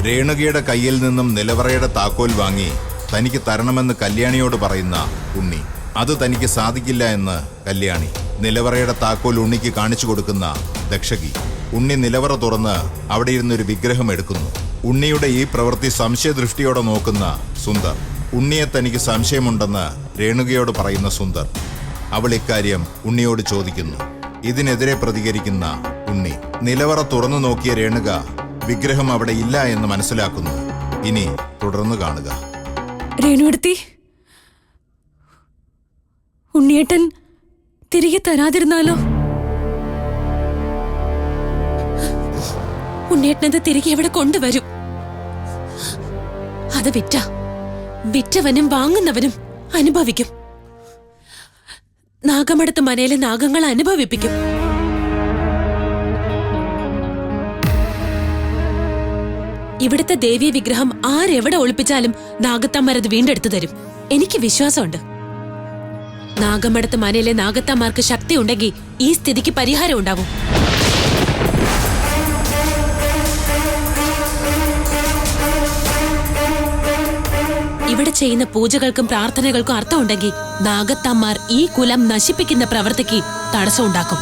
രേണുകയുടെ കയ്യിൽ നിന്നും നിലവറയുടെ താക്കോൽ വാങ്ങി തനിക്ക് തരണമെന്ന് കല്യാണിയോട് പറയുന്ന ഉണ്ണി. അത് തനിക്ക് സാധിക്കില്ല എന്ന് കല്യാണി. നിലവറയുടെ താക്കോൽ ഉണ്ണിക്ക് കാണിച്ചു കൊടുക്കുന്ന ദക്ഷകി. ഉണ്ണി നിലവറ തുറന്ന് അവിടെ ഇരുന്നൊരു വിഗ്രഹം എടുക്കുന്നു. ഉണ്ണിയുടെ ഈ പ്രവൃത്തി സംശയദൃഷ്ടിയോടെ നോക്കുന്ന സുന്ദർ. ഉണ്ണിയെ തനിക്ക് സംശയമുണ്ടെന്ന് രേണുകയോട് പറയുന്ന സുന്ദർ. അവൾ ഇക്കാര്യം ഉണ്ണിയോട് ചോദിക്കുന്നു. ഇതിനെതിരെ പ്രതികരിക്കുന്ന ഉണ്ണി. നിലവറ തുറന്നു നോക്കിയ രേണുക വിഗ്രഹം അവിടെ ഇല്ല എന്ന് മനസ്സിലാക്കുന്നു. ഇനി തുടർന്ന് കാണുക. രേണുവടുത്തി, ഉണ്ണിയേട്ടൻ തിരികെ തരാതിരുന്നാലോ? ഉണ്ണിയേട്ടനത് തിരികെ എവിടെ കൊണ്ടുവരും. അത് വിറ്റവനും വാങ്ങുന്നവനും അനുഭവിക്കും. നാഗമടത്ത് മനയിലെ നാഗങ്ങൾ അനുഭവിപ്പിക്കും. ഇവിടുത്തെ ദേവീ വിഗ്രഹം ആരെവിടെ ഒളിപ്പിച്ചാലും നാഗത്തമ്മരത് വീണ്ടെടുത്തു തരും. എനിക്ക് വിശ്വാസമുണ്ട്. നാഗമടത്ത് മനയിലെ നാഗത്തമാർക്ക് ശക്തി ഉണ്ടെങ്കിൽ ഈ സ്ഥിതിക്ക് പരിഹാരം ഉണ്ടാവും. ഇവിടെ ചെയ്യുന്ന പൂജകൾക്കും പ്രാർത്ഥനകൾക്കും അർത്ഥമുണ്ടെങ്കിൽ നാഗത്തമ്മാർ ഈ കുലം നശിപ്പിക്കുന്ന പ്രവൃത്തിക്ക് തടസ്സം ഉണ്ടാക്കും.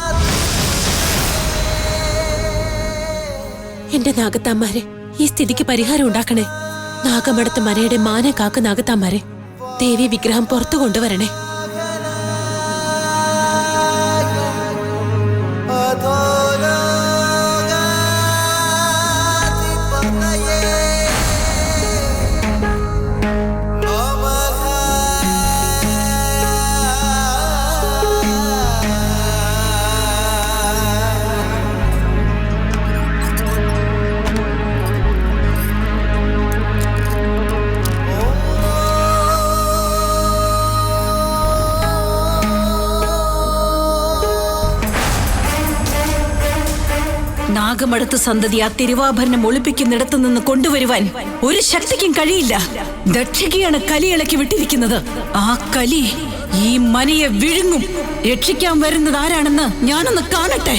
എന്റെ നാഗത്തമ്മാരെ, ഈ സ്ഥിതിക്ക് പരിഹാരം ഉണ്ടാക്കണേ. നാഗമടത്ത് മനയുടെ മാനം കാക്ക നാഗത്തമ്മാരെ, ദേവി വിഗ്രഹം പുറത്തു കൊണ്ടുവരണേ. നാഗമടത്ത് സന്തതി ആ തിരുവാഭരണം ഒളിപ്പിക്കുന്നിടത്തു നിന്ന് കൊണ്ടുവരുവാൻ ഒരു ശക്തിക്കും കഴിയില്ല. ദക്ഷകിയാണ് കലി ഇളക്കി വിട്ടിരിക്കുന്നത്. ആ കലി ഈ മനയെ വിഴുങ്ങും. രക്ഷിക്കാൻ വരുന്നത് ആരാണെന്ന് ഞാനൊന്ന് കാണട്ടെ.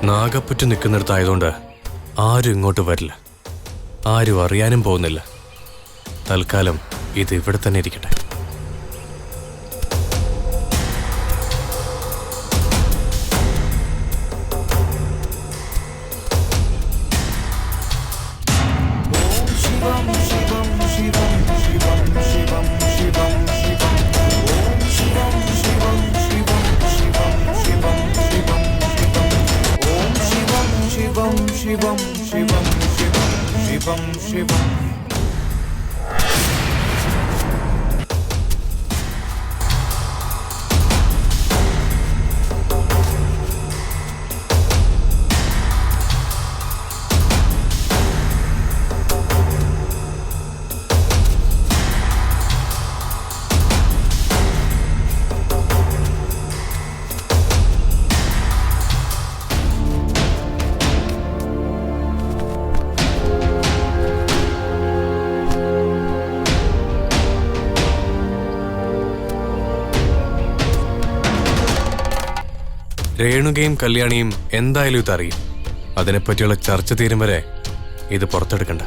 നാഗപ്പറ്റ് നിൽക്കുന്നിടത്തായതുകൊണ്ട് ആരും ഇങ്ങോട്ട് വരില്ല. ആരും അറിയാനും പോകുന്നില്ല. തൽക്കാലം ഇത് ഇവിടെ തന്നെ ഇരിക്കട്ടെ. Shivam, Shivam, Shivam, Shivam, Shivam. രേണുകയും കല്യാണിയും എന്തായാലും ഇതറിയും. അതിനെപ്പറ്റിയുള്ള ചർച്ച തീരും വരെ ഇത് പുറത്തെടുക്കണ്ട.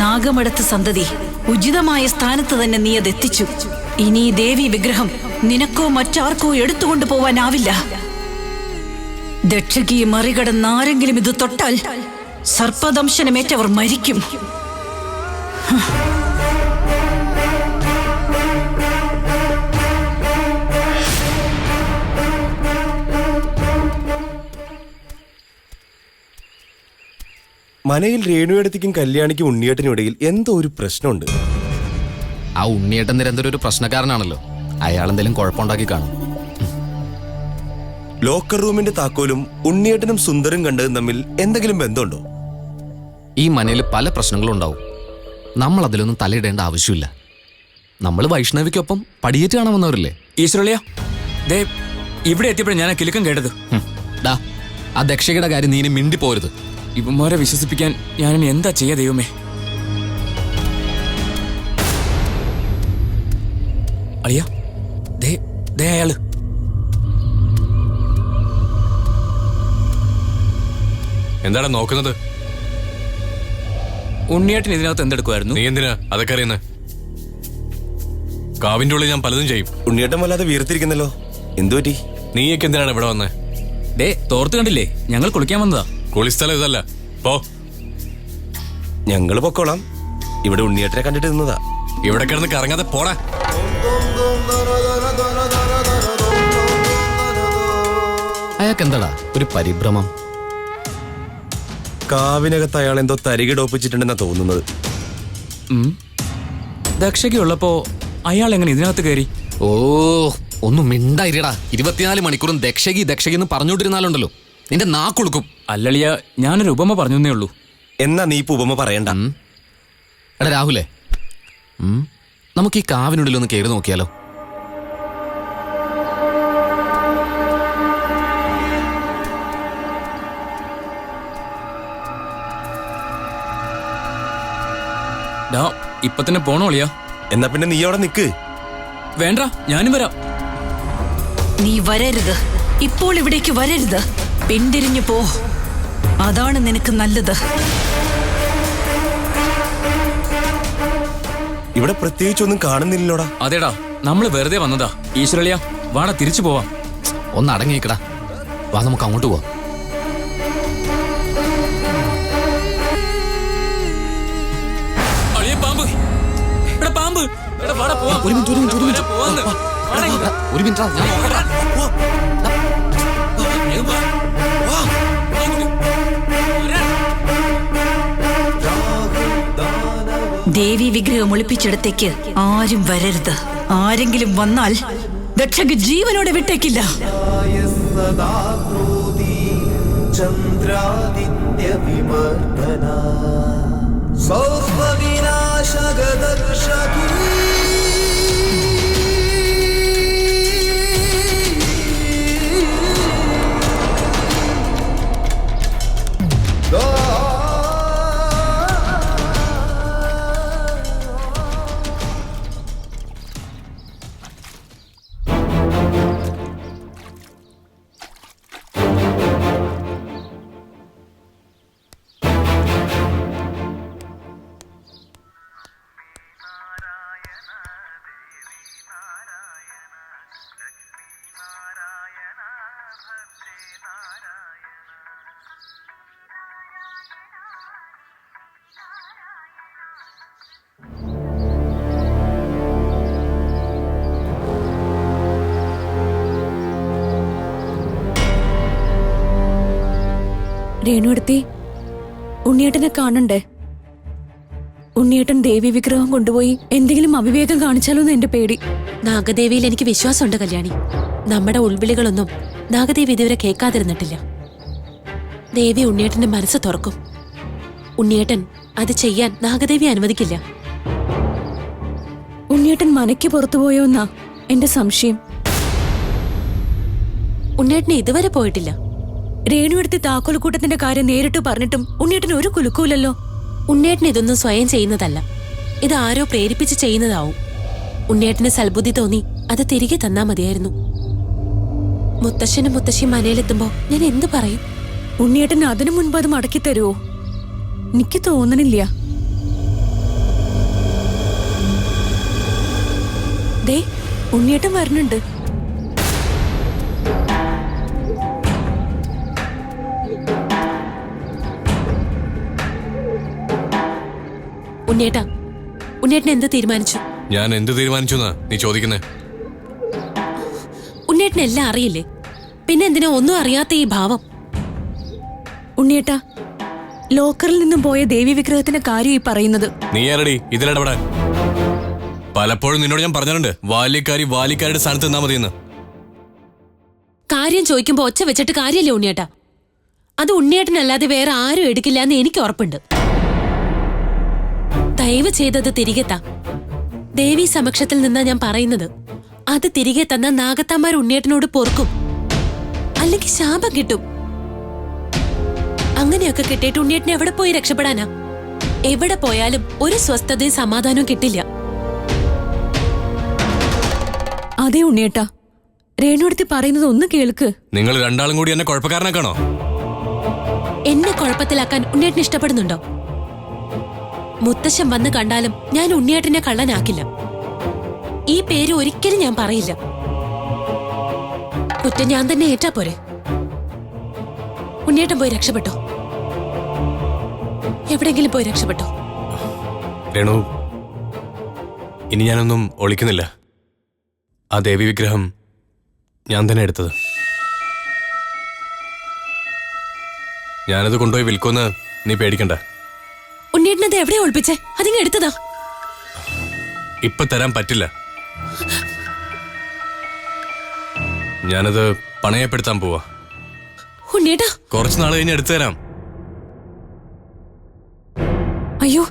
നാഗമടത്ത് സന്തതി, ഉചിതമായ സ്ഥാനത്ത് തന്നെ നീ അതെത്തിച്ചു. ഇനി ദേവി വിഗ്രഹം നിനക്കോ മറ്റാർക്കോ എടുത്തുകൊണ്ടു പോവാനാവില്ല. ദക്ഷകിയെ മറികടന്ന് ആരെങ്കിലും ഇത് തൊട്ടാൽ സർപ്പദംശനമേറ്റവർ മരിക്കും. മനയിൽ രേണുവേടത്തിക്കും കല്യാണിക്കും ഉണ്ണിയേട്ടനും ഇടയിൽ എന്തോ ഒരു പ്രശ്നമുണ്ട്. ആ ഉണ്ണിയേട്ടൻ നിരന്തരം ഒരു പ്രശ്നക്കാരനാണല്ലോ. അയാൾ എന്തെങ്കിലും കുഴപ്പമുണ്ടാക്കി കാണും. ലോക്കർ റൂമിന്റെ താക്കോലും ഉണ്ണിയേട്ടനും സുന്ദരും കണ്ടതും തമ്മിൽ എന്തെങ്കിലും ബന്ധമുണ്ടോ? ഈ മനയിൽ പല പ്രശ്നങ്ങളും ഉണ്ടാവും. നമ്മൾ അതിലൊന്നും തലയിടേണ്ട ആവശ്യമില്ല. നമ്മൾ വൈഷ്ണവിക്കൊപ്പം പടിയേറ്റ് കാണാൻ വന്നവരല്ലേ? ഈശ്വരളിയ ദേ ഇവിടെ എത്തിയപ്പോഴും ഞാൻ ആ കിലുക്കം കേട്ടത്. ഡാ, ആ ദക്ഷയുടെ കാര്യം നീ ഇനി മിണ്ടിപ്പോരുത്. ഇവന്മാരെ വിശ്വസിപ്പിക്കാൻ ഞാനിനി എന്താ ചെയ്യാ ദൈവമേ. അളിയ ദേ ദേ അയാള്. എന്താണ് നോക്കുന്നത്? ഉണ്ണിയേട്ടൻ ഇതിനകത്ത് എന്തെടുക്കുമായിരുന്നു? നീ എന്തിനാ അതൊക്കെ അറിയുന്നത്? കാവിന്റെ ഉള്ളിൽ ഞാൻ പലതും ചെയ്യും. ഉണ്ണിയേട്ടൻ വല്ലാതെ വീർത്തിരിക്കുന്നല്ലോ, എന്തു പറ്റി? നീയൊക്കെ എന്തിനാണ് ഇവിടെ വന്നേ? ദേ തോർത്ത് കണ്ടില്ലേ, ഞങ്ങൾ കുളിക്കാൻ വന്നതാ. കുളിസ്ഥലം ഇതല്ല, പോ. ഞങ്ങള് പൊക്കോളാം. ഇവിടെ ഉണ്ണിയേട്ടനെ കണ്ടിട്ട് നിന്നതാ. ഇവിടെ കിടന്ന് കറങ്ങാതെ പോടാ. അയാൾക്ക് എന്താടാ ഒരു പരിഭ്രമം? കാവിനകത്ത് അയാൾ എന്തോ തരികിടൊപ്പിച്ചിട്ടുണ്ടെന്നാ തോന്നുന്നത്. ദക്ഷയ്ക്ക് ഉള്ളപ്പോ അയാൾ എങ്ങനെ ഇതിനകത്ത് കയറി? ഓ, ഒന്നും മിണ്ടായിരടാ. 24 മണിക്കൂറും ദക്ഷകി എന്ന് പറഞ്ഞോണ്ടിരുന്നാലുണ്ടല്ലോ നിന്റെ നാക്കൊടുക്കും. അല്ലളിയ, ഞാനൊരു ഉപമ പറഞ്ഞേ ഉള്ളൂ. എന്നാ നീ ഇപ്പൊ ഉപമ പറയണ്ട. എടാ രാഹുലേ, നമുക്ക് ഈ കാവിനുള്ളിൽ ഒന്ന് കയറി നോക്കിയാലോ? ഡാ ഇപ്പൊ തന്നെ പോണോ അളിയ? എന്നാ പിന്നെ നീ അവിടെ നിക്ക്. വേണ്ട, ഞാനും വരാം. നീ വരരുത്, ഇപ്പോൾ ഇവിടേക്ക് വരരുത്. പിന്തിരിഞ്ഞു പോ, അതാണ് നിനക്ക് നല്ലത്. ഇവിടെ പ്രത്യേകിച്ചൊന്നും കാണുന്നില്ലോടാ. അതേടാ, നമ്മള് വെറുതെ വന്നതാ. ഈശ്വരളിയ വാടാ, തിരിച്ചു പോവാം. ഒന്ന് അടങ്ങിക്കടാ, വാ നമുക്ക് അങ്ങോട്ട് പോവാം. അളിയ പാമ്പ്, എടാ പാമ്പ്, എടാ വാടാ പോവാം. ഒരു മിനിറ്റ് പോവാന്ന്. വാടാ ഇങ്ങ്. ഒരു മിനിറ്റ് വേഗം വാ. ദേവി വിഗ്രഹം ഒളിപ്പിച്ചിടത്തേക്ക് ആരും വരരുത്. ആരെങ്കിലും വന്നാൽ ദക്ഷക്ക് ജീവനോടെ വിട്ടേക്കില്ല. ചന്ദ്രാദിത്യ വിമർദ്ദന സൗഭവിനാശഗദർശകീ രേണുവടുത്തി, ഉണ്ണിയേട്ടനെ കാണണ്ടേ? ഉണ്ണിയേട്ടൻ ദേവി വിഗ്രഹം കൊണ്ടുപോയി എന്തെങ്കിലും അവിവേകം കാണിച്ചാലോന്ന് എന്റെ പേടി. നാഗദേവിയിൽ എനിക്ക് വിശ്വാസമുണ്ട് കല്യാണി. നമ്മുടെ ഉൾവിളികളൊന്നും നാഗദേവി ഇതുവരെ കേൾക്കാതിരുന്നിട്ടില്ല. ദേവി ഉണ്ണിയേട്ടന്റെ മനസ്സ് തുറക്കും. ഉണ്ണിയേട്ടൻ അത് ചെയ്യാൻ നാഗദേവി അനുവദിക്കില്ല. ഉണ്ണിയേട്ടൻ മനയ്ക്ക് പുറത്തുപോയോന്നാ എന്റെ സംശയം. ഉണ്ണിയേട്ടന് ഇതുവരെ പോയിട്ടില്ല. രേണുവടുത്തി താക്കോൽക്കൂട്ടത്തിന്റെ കാര്യം നേരിട്ട് പറഞ്ഞിട്ടും ഉണ്ണിയേട്ടൻ ഒരു കുലുക്കൂലല്ലോ. ഉണ്ണിയേട്ടൻ ഇതൊന്നും സ്വയം ചെയ്യുന്നതല്ല, ഇത് ആരോ പ്രേരിപ്പിച്ച് ചെയ്യുന്നതാവും. ഉണ്ണിയേട്ടന് സൽബുദ്ധി തോന്നി അത് തിരികെ തന്നാ മതിയായിരുന്നു. മുത്തശ്ശനും മുത്തശ്ശിയും മനയിലെത്തുമ്പോ ഞാൻ എന്തു പറയും? ഉണ്ണിയേട്ടൻ അതിനു മുൻപ് അത് മടക്കി തരുവോ? എനിക്ക് തോന്നണില്ല. ദേ, ഉണ്ണിയേട്ടൻ വരുന്നുണ്ട്. ഉണ്ണിയേട്ടൻ എന്ത് തീരുമാനിച്ചു? ഞാൻ എന്ത് തീരുമാനിച്ചു എന്നാ നീ ചോദിക്കുന്നേ? ഉണ്ണിയേട്ടൻ എല്ലാം അറിയില്ലേ, പിന്നെ എന്തിനാ ഒന്നും അറിയാത്ത ഈ ഭാവം? ഉണ്ണിയേട്ടാ, ലോക്കറിൽ നിന്നും പോയ ദേവി വിഗ്രഹത്തിന്റെ കാര്യം ഈ പറയുന്നത്. നീ ആരടി ഇതിലിടപെടാൻ? പലപ്പോഴും നിന്നോട് ഞാൻ പറഞ്ഞിട്ടുണ്ട്, വാലിക്കാരുടെ സ്ഥാനത്ത് നിന്നാ മതിയെന്ന്. കാര്യം ചോദിക്കുമ്പോ ഒച്ച വെച്ചിട്ട് കാര്യമില്ല ഉണ്ണിയേട്ടാ. അത് ഉണ്ണിയേട്ടനല്ലാതെ വേറെ ആരും എടുക്കില്ല എന്ന് എനിക്ക് ഉറപ്പുണ്ട്. ദയവ് ചെയ്തത് തിരികെ താ. ദേവി സമക്ഷത്തിൽ നിന്നാ ഞാൻ പറയുന്നത്. അത് തിരികെ തന്ന നാഗത്താമാർ ഉണ്ണിയേട്ടനോട് പൊറുക്കും, അല്ലെങ്കിൽ ശാപം കിട്ടും. അങ്ങനെയൊക്കെ കിട്ടിയിട്ട് ഉണ്ണിയേട്ടനെ എവിടെ പോയി രക്ഷപ്പെടാനാ? എവിടെ പോയാലും ഒരു സ്വസ്ഥതയും സമാധാനവും കിട്ടില്ല. അതെ ഉണ്ണിയേട്ടാ, രേണുവടുത്തി പറയുന്നത് ഒന്ന് കേൾക്ക്. നിങ്ങൾ രണ്ടാളും കൂടി എന്നെ കുഴപ്പക്കാരനാക്കാണോ? എന്നെ കുഴപ്പത്തിലാക്കാൻ ഉണ്ണിയേട്ടന് ഇഷ്ടപ്പെടുന്നുണ്ടോ? മുത്തശ്ശൻ വന്ന് കണ്ടാലും ഞാൻ ഉണ്ണിയേട്ടനെ കള്ളനാക്കില്ല. ഈ പേര് ഒരിക്കലും ഞാൻ പറയില്ല. കുറ്റം ഞാൻ തന്നെ ഏറ്റാ പോരെ. ഉണ്ണിയേട്ടൻ പോയി രക്ഷപ്പെട്ടോ, എവിടെങ്കിലും പോയി രക്ഷപ്പെട്ടോ. രേണു, ഇനി ഞാനൊന്നും ഒളിക്കുന്നില്ല. ആ ദേവി വിഗ്രഹം ഞാൻ തന്നെ എടുത്തത്. ഞാനത് കൊണ്ടുപോയി വിൽക്കുമെന്ന് നീ പേടിക്കണ്ട. ഉണ്ണിയേട്ടനത് എവിടെയാ ഒളിപ്പിച്ചേ? അതിങ്ങ് എടുത്തതാ. ഇപ്പൊ തരാൻ പറ്റില്ല. ഞാനത് പണയപ്പെടുത്താൻ പോവാ. ഉണ്ണിയേട്ടാ, കുറച്ചു നാൾ കഴിഞ്ഞ് എടുത്തു തരാം. അയ്യോ,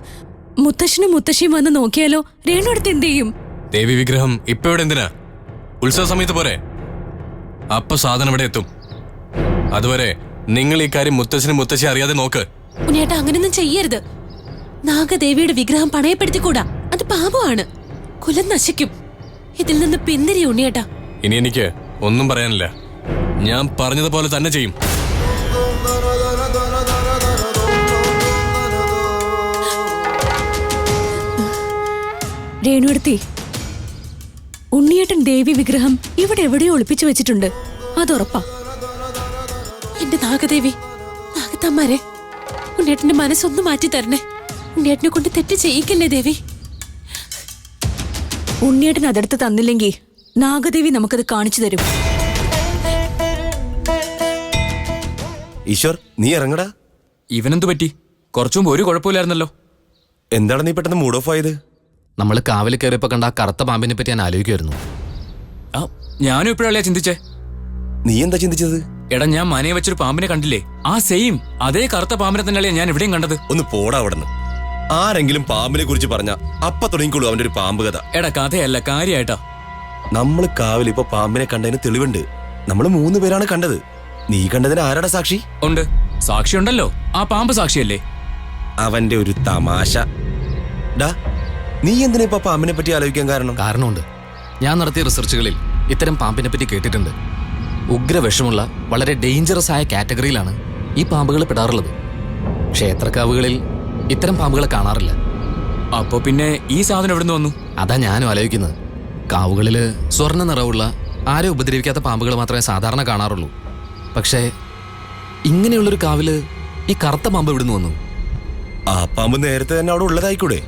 മുത്തശ്ശനും മുത്തശ്ശിയും വന്ന് നോക്കിയാലോ? രേണുവടുത്തി എന്ത് ചെയ്യും? ദേവി വിഗ്രഹം ഇപ്പൊ ഇവിടെ എന്തിനാ? ഉത്സവ സമയത്ത് പോരെ? അപ്പൊ സാധനം ഇവിടെ എത്തും. അതുവരെ നിങ്ങൾ ഈ കാര്യം മുത്തശ്ശനും മുത്തശ്ശി അറിയാതെ നോക്ക്. ഉണ്ണിയേട്ടാ, അങ്ങനെയൊന്നും ചെയ്യരുത്. നാഗദേവിയുടെ വിഗ്രഹം പണയപ്പെടുത്തിക്കൂടാ. അത് പാപമാണ്. കുലം നശിക്കും. ഇതിൽ നിന്ന് പിന്തിരി ഉണ്ണിയേട്ടാ. ഇനി എനിക്ക് ഒന്നും പറയാനില്ല. ഞാൻ പറഞ്ഞതുപോലെ തന്നെ ചെയ്യും. രേണുവടുത്തി, ഉണ്ണിയേട്ടൻ ദേവി വിഗ്രഹം ഇവിടെ എവിടെയോ ഒളിപ്പിച്ചു വെച്ചിട്ടുണ്ട്. അതുറപ്പാ. എന്റെ നാഗദേവി, നാഗത്തമ്മാരെ, ഉണ്ണിയേട്ടന്റെ മനസ്സൊന്ന് മാറ്റി തരണേ. ഉണ്ണിയേട്ടനെ കൊണ്ട് തെറ്റ് ചെയ്യിക്കല്ലേ ദേവി. ഉണ്ണിയേട്ടൻ അതെടുത്ത് തന്നില്ലെങ്കിൽ നാഗദേവി നമുക്കത് കാണിച്ചു തരും. ഈശ്വർ, നീ ഇറങ്ങടാ. ഇവനെന്തു പറ്റി? കുറച്ചും ഒരു കുഴപ്പമില്ലായിരുന്നല്ലോ. എന്താണ് നീ പെട്ടെന്ന് മൂഡ് ഓഫ് ആയത്? നമ്മൾ കാവലിൽ കയറിയപ്പോ കണ്ട ആ കറുത്ത പാമ്പിനെ പറ്റി ഞാൻ ആലോചിക്കുമായിരുന്നു. ആ, ഞാനും ഇപ്പോഴല്ലേ ചിന്തിച്ചേ. നീ എന്താ ചിന്തിച്ചത്? എടാ, ഞാൻ മനയെ വെച്ചൊരു പാമ്പിനെ കണ്ടില്ലേ? ആ സെയിം അതേ കറുത്ത പാമ്പിനെ തന്നെയല്ലേ ഞാൻ ഇവിടെയും കണ്ടത്. ഒന്ന് പോടാ അവിടുന്ന്. ആരെങ്കിലും പാമ്പിനെ കുറിച്ച് പറഞ്ഞ അപ്പ തുടങ്ങിക്കോളൂ അവന്റെ ഒരു പാമ്പ് കഥ. എടാ, കഥയല്ല, കാര്യായിട്ടാ. നമ്മള് കാവൽ ഇപ്പൊ പാമ്പിനെ കണ്ടതിന് തെളിവുണ്ട്. നമ്മള് 3 പേരാണ് കണ്ടത്. നീ കണ്ടതിന് ആരാടാ സാക്ഷി? ഉണ്ട്, സാക്ഷി ഉണ്ടല്ലോ. ആ പാമ്പ് സാക്ഷിയല്ലേ? അവന്റെ ഒരു തമാശ. ഡാ, നീ എന്തിനാ ഇപ്പൊ പാമ്പിനെ പറ്റി ആലോചിക്കാൻ കാരണം? കാരണമുണ്ട്. ഞാൻ നടത്തിയ റിസർച്ചുകളിൽ ഇത്തരം പാമ്പിനെ പറ്റി കേട്ടിട്ടുണ്ട്. ഉഗ്രവിഷമുള്ള വളരെ ഡേഞ്ചറസ് ആയ കാറ്റഗറിയിലാണ് ഈ പാമ്പുകൾ പെടാറുള്ളത്. ക്ഷേത്രക്കാവുകളിൽ ഇത്തരം പാമ്പുകളെ കാണാറില്ല. അപ്പോ പിന്നെ ഈ സാധനം എവിടുന്ന് വന്നു? അതാ ഞാനും ആലോചിക്കുന്നത്. കാവുകളില് സ്വർണ്ണ നിറവുള്ള ആരെ ഉപദ്രവിക്കാത്ത പാമ്പുകൾ മാത്രമേ സാധാരണ കാണാറുള്ളൂ. പക്ഷേ ഇങ്ങനെയുള്ളൊരു കാവില് ഈ കറുത്ത പാമ്പ് എവിടുന്ന് വന്നു? ആ പാമ്പ് നേരത്തെ തന്നെ അവിടെ ഉള്ളതായിക്കൂടെ?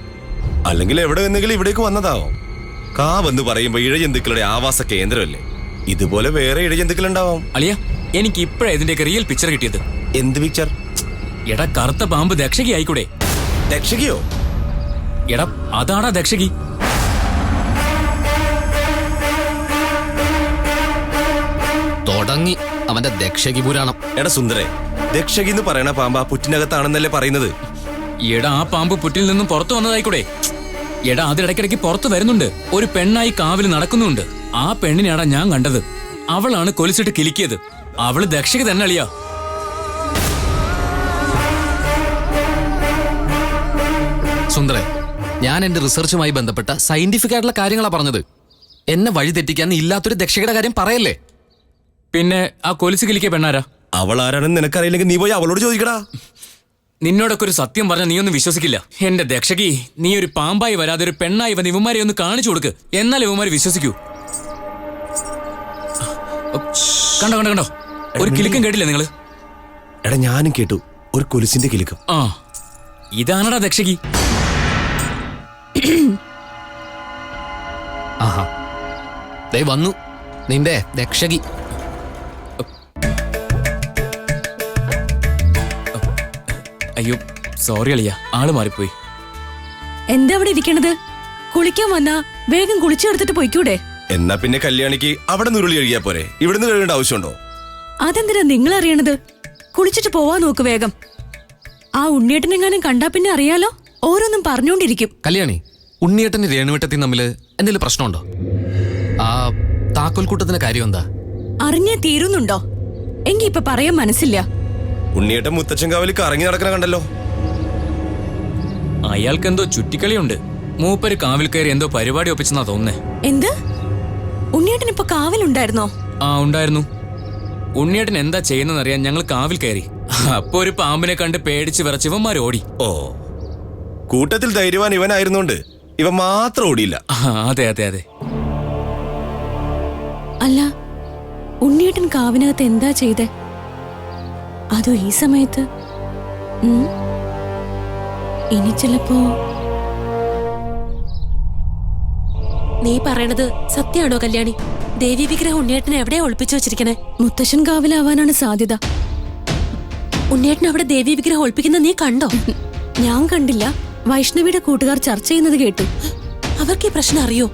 അല്ലെങ്കിൽ എവിടെ നിന്നെങ്കിലും ഇവിടേക്ക് വന്നതാവോ? കാവെന്ന് പറയുമ്പോ ഇഴജന്തുക്കളുടെ ആവാസ കേന്ദ്രമല്ലേ? ഇതുപോലെ വേറെ ഇഴജന്തുക്കൾ ഉണ്ടാവാം. അളിയ, എനിക്ക് ഇപ്പഴാ ഇതിന്റെയൊക്കെ റിയൽ പിക്ചർ കിട്ടിയത്. എന്ത് പിക്ചർ? എടാ, കറുത്ത പാമ്പ് ദക്ഷകി ആയിക്കൂടെ? ദക്ഷകിയോ? എടാ, അതാടാ ദക്ഷകി. തുടങ്ങി അവന്റെ ദക്ഷകി പുരാണം. എടാ സുന്ദരേ, ദക്ഷകി എന്ന് പറയണ പാമ്പ് ആ പുറ്റിനകത്താണെന്നല്ലേ പറയുന്നത്? എടാ, ആ പാമ്പ് പുറ്റിൽ നിന്നും പുറത്തു വന്നതായിക്കൂടെ? എടാ, അത് ഇടയ്ക്കിടയ്ക്ക് പുറത്തു വരുന്നുണ്ട്. ഒരു പെണ്ണായി കാവിൽ നടക്കുന്നുണ്ട്. ആ പെണ്ണിനെടാ ഞാൻ കണ്ടത്. അവളാണ് കൊലിച്ചിട്ട് കിലിക്കിയത്. അവള് ദക്ഷകി തന്നെ അളിയാ. സുന്ദരേ, ഞാൻ എന്റെ റിസർച്ചുമായി ബന്ധപ്പെട്ട സയന്റിഫിക് ആയിട്ടുള്ള കാര്യങ്ങളാ പറഞ്ഞത്. എന്നെ വഴി തെറ്റിക്കാൻ ഇല്ലാത്തൊരു ദക്ഷയുടെ കാര്യം പറയല്ലേ. പിന്നെ ആ കൊലിച്ച് കിലിക്കിയ പെണ്ണാരാ? അവൾ ആരാണെന്ന് നിനക്കറിയില്ലെങ്കിൽ നീ പോയി അവളോട് ചോദിക്കടാ. നിന്നോടൊക്കെ ഒരു സത്യം പറഞ്ഞാൽ നീ ഒന്നും വിശ്വസിക്കില്ല. എന്റെ ദക്ഷകി, നീ ഒരു പാമ്പായി വരാതെ ഒരു പെണ്ണായി വന്ന് ഇവന്മാരെ ഒന്ന് കാണിച്ചു കൊടുക്ക്. എന്നാൽ ഇവന്മാര് വിശ്വസിക്കൂ. കണ്ടോ കണ്ടോ കണ്ടോ, ഒരു കിലുക്കം കേട്ടില്ലേ നിങ്ങള്? എടാ, ഞാനും കേട്ടു ഒരു കൊലുസിന്റെ കിലുക്കം. ആ, ഇതാണടാ ദക്ഷകി. ആഹാ, ദേ വന്നു നിന്റെ ദക്ഷകി. അയ്യോ സോറി അളിയ, ആള് മാറിപ്പോയി. എന്താ അവിടെ ഇരിക്കണത്? കുളിക്കാൻ വന്നാ വേഗം കുളിച്ചെടുത്തിട്ട് പൊയ്ക്കൂടെ? എന്നാ പിന്നെ കല്യാണിക്ക് അവിടെ നുരുളി കഴിയാ പോരെ, ഇവിടുന്ന് കഴിയേണ്ട ആവശ്യമുണ്ടോ? അതെന്തിനാ നിങ്ങൾ അറിയണത്? കുളിച്ചിട്ട് പോവാൻ നോക്ക് വേഗം. ആ ഉണ്ണിയേട്ടനെങ്ങാനും കണ്ടാ പിന്നെ അറിയാലോ, ഓരോന്നും പറഞ്ഞോണ്ടിരിക്കും. കല്യാണി, ഉണ്ണിയേട്ടന് രേണുവേട്ടത്തി തമ്മില് എന്തെങ്കിലും പ്രശ്നമുണ്ടോ? ആ താക്കോൽ കൂട്ടത്തിന്റെ കാര്യം എന്താ? അറിഞ്ഞാ തീരുന്നുണ്ടോ? എങ്കി ഇപ്പൊ പറയാൻ മനസ്സില്ല. ഉണ്ണിയേട്ടൻ മുത്തച്ഛൻ കാവലി കറങ്ങി നടക്കണ കണ്ടല്ലോ. അയാൾക്ക് എന്തോ ചുറ്റിക്കളിയുണ്ട്. മൂപ്പര് കാവിൽ കയറി എന്തോ പരിപാടി ഒപ്പിച്ചെന്നാ തോന്നുന്നേ. എന്ത്? ഉണ്ണിയേട്ടൻ ഇപ്പൊ കാവലുണ്ടായിരുന്നോ? ആ ഉണ്ടായിരുന്നു. ഉണ്ണിയേട്ടൻ എന്താ ചെയ്യുന്നറിയാൻ ഞങ്ങൾ കാവിൽ കയറി. അപ്പൊ ഒരു പാമ്പിനെ കണ്ട് പേടിച്ച് വിറച്ച് ഇവന്മാർ ഓടി. ഓ, കൂട്ടത്തിൽ ധൈര്യവാൻ ഇവനായിരുന്നോണ്ട് ഇവ മാത്രം ഓടിയില്ല. അതെ അതെ അതെ. അല്ല, ഉണ്ണിയേട്ടൻ കാവിനകത്ത് എന്താ ചെയ്തേ? അതോ ഈ സമയത്ത്? ഇനി ചിലപ്പോ നീ പറയണത് സത്യാണോ കല്യാണി? ദേവി വിഗ്രഹം ഉണ്ണിയേട്ടനെ എവിടെയാ ഒളിപ്പിച്ചു വെച്ചിരിക്കണേ? മുത്തശ്ശൻ കാവിലാവാനാണ് സാധ്യത. ഉണ്ണിയേട്ടൻ അവിടെ ദേവി വിഗ്രഹം ഒളിപ്പിക്കുന്ന നീ കണ്ടോ? ഞാൻ കണ്ടില്ല. വൈഷ്ണവിയുടെ കൂട്ടുകാർ ചർച്ച ചെയ്യുന്നത് കേട്ടു. അവർക്ക് ഈ പ്രശ്നം അറിയോ?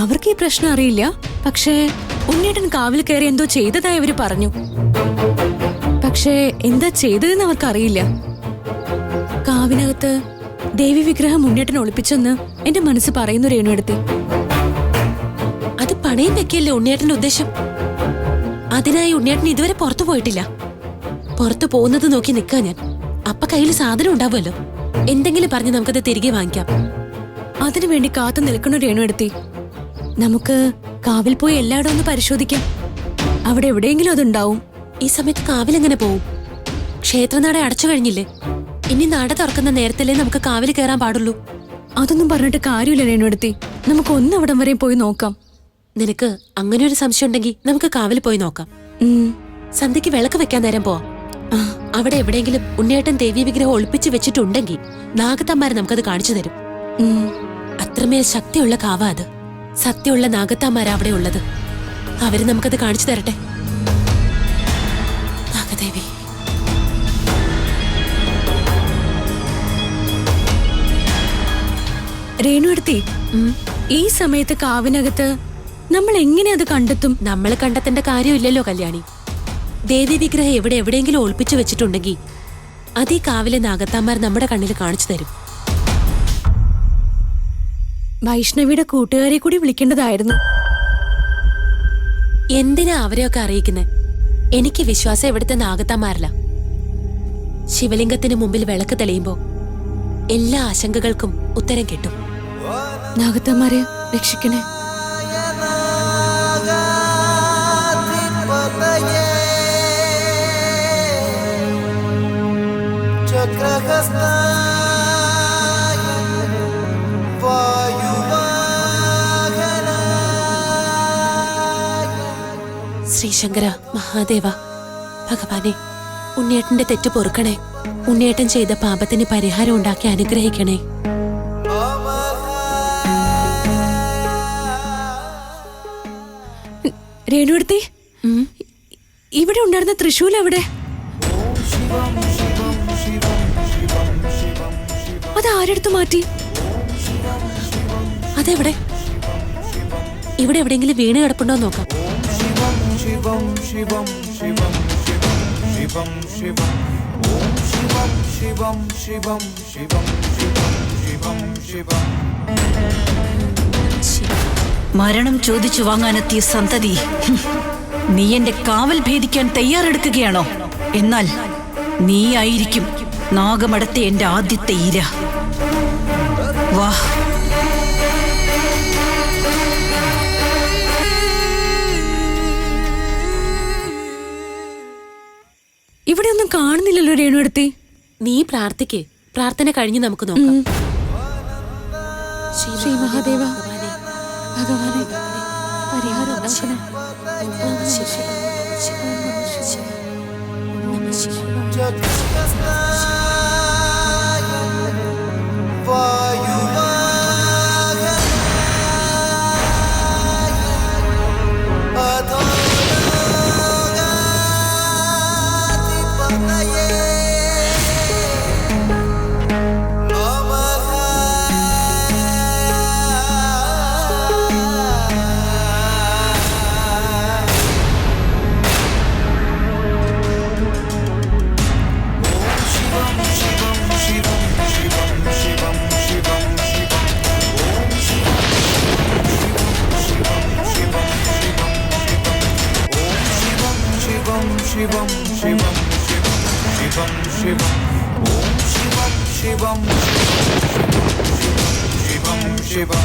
അവർക്ക് ഈ പ്രശ്നം അറിയില്ല. പക്ഷേ ഉണ്ണിയേട്ടൻ കാവിൽ കയറി എന്തോ ചെയ്തതായി അവര് പറഞ്ഞു. പക്ഷേ എന്താ ചെയ്തതെന്ന് അവർക്കറിയില്ല. കാവിനകത്ത് ദേവി വിഗ്രഹം ഉണ്ണിയേട്ടൻ ഒളിപ്പിച്ചെന്ന് എന്റെ മനസ്സ് പറയുന്നു രേണുവെടുത്തി. അത് പണയം വെക്കല്ലേ ഉണ്ണിയേട്ടന്റെ ഉദ്ദേശം? അതിനായി ഉണ്ണിയേട്ടൻ ഇതുവരെ പുറത്തു പോയിട്ടില്ല. പുറത്തു പോകുന്നത് നോക്കി നിൽക്കാ ഞാൻ. അപ്പൊ കയ്യിൽ സാധനം ഉണ്ടാവുമല്ലോ, എന്തെങ്കിലും പറഞ്ഞ് നമുക്കത് തിരികെ വാങ്ങിക്കാം. അതിനുവേണ്ടി കാത്തു നിൽക്കണു രേണുവെടുത്തി. നമുക്ക് കാവിൽ പോയി എല്ലായിടവും ഒന്ന് പരിശോധിക്കാം. അവിടെ എവിടെയെങ്കിലും അതുണ്ടാവും. ഈ സമയത്ത് കാവിൽ എങ്ങനെ പോവും? ക്ഷേത്രനട അടച്ചു കഴിഞ്ഞില്ലേ? ഇനി നട തുറക്കുന്ന നേരത്തല്ലേ നമുക്ക് കാവിൽ കയറാൻ പാടുള്ളൂ. അതൊന്നും പറഞ്ഞിട്ട് കാര്യമില്ല രേണുവെടുത്തി. നമുക്ക് ഒന്നവിടം വരെ പോയി നോക്കാം. നിനക്ക് അങ്ങനെ ഒരു സംശയം ഉണ്ടെങ്കിൽ നമുക്ക് കാവിൽ പോയി നോക്കാം. സന്ധ്യക്ക് വിളക്ക് വെക്കാൻ നേരം പോവാം. അവിടെ എവിടെയെങ്കിലും ഉണ്ണിയേട്ടൻ ദേവി വിഗ്രഹം ഒളിപ്പിച്ച് വെച്ചിട്ടുണ്ടെങ്കിൽ നാഗത്തന്മാര് നമുക്കത് കാണിച്ചു തരും. അത്രമേൽ ശക്തിയുള്ള കാവ അത്. സത്യമുള്ള നാഗത്താന്മാരാ അവിടെ ഉള്ളത്. അവര് നമുക്കത് കാണിച്ചു തരട്ടെ. നാഗദേവി, രേണുവെടുത്തി, ഈ സമയത്ത് കാവിനകത്ത് നമ്മൾ എങ്ങനെ അത് കണ്ടെത്തും? നമ്മൾ കണ്ടെത്തേണ്ട കാര്യമില്ലല്ലോ കല്യാണി. ദേവി വിഗ്രഹം എവിടെയെങ്കിലും ഒളിപ്പിച്ചു വെച്ചിട്ടുണ്ടെങ്കിൽ അതീ കാവിലെ നാഗത്താന്മാർ നമ്മുടെ കണ്ണിൽ കാണിച്ചു തരും. വൈഷ്ണവിയുടെ കൂട്ടുകാരെ കൂടി വിളിക്കേണ്ടതായിരുന്നു. എന്തിനാ അവരെയൊക്കെ അറിയിക്കുന്നേ? എനിക്ക് വിശ്വാസം ഇവിടുത്തെ നാഗത്താന്മാരില്ല. ശിവലിംഗത്തിന് മുമ്പിൽ വിളക്ക് തെളിയുമ്പോ എല്ലാ ആശങ്കകൾക്കും ഉത്തരം കിട്ടും. നാഗത്തന്മാരെ രക്ഷിക്കണേ. ശ്രീശങ്കര മഹാദേവ ഭഗവാനെ, ഉണ്ണിയേട്ടന്റെ തെറ്റ് പൊറുക്കണേ. ഉണ്ണിയേട്ടൻ ചെയ്ത പാപത്തിന് പരിഹാരം ഉണ്ടാക്കി അനുഗ്രഹിക്കണേ. രേണുവെടുത്തി, ഇവിടെ ഉണ്ടായിരുന്ന തൃശൂൽ എവിടെ? അത് ആരെടുത്തു മാറ്റി? അതെവിടെ? ഇവിടെ എവിടെയെങ്കിലും വീണ് കിടപ്പുണ്ടോ നോക്കാം. മരണം ചോദിച്ചു വാങ്ങാനെത്തിയ സന്തതി, നീ എന്റെ കാവൽ ഭേദിക്കാൻ തയ്യാറെടുക്കുകയാണോ? എന്നാൽ നീ ആയിരിക്കും നാഗമടത്തെ എന്റെ ആദ്യത്തെ ഇര. വാ. ഇവിടെ ഒന്നും കാണുന്നില്ലല്ലോ രേണുവെടുത്തി. നീ പ്രാർത്ഥിക്ക്. പ്രാർത്ഥന കഴിഞ്ഞ് നമുക്ക് നോക്കാം. ശ്രീ മഹാദേവ ഭഗവാനെ, പരിഹാരം ഉണ്ടാക്കണേ. शिवं शिवं शिवं शिवं शिवं ॐ शिवं शिवं शिवं शिवं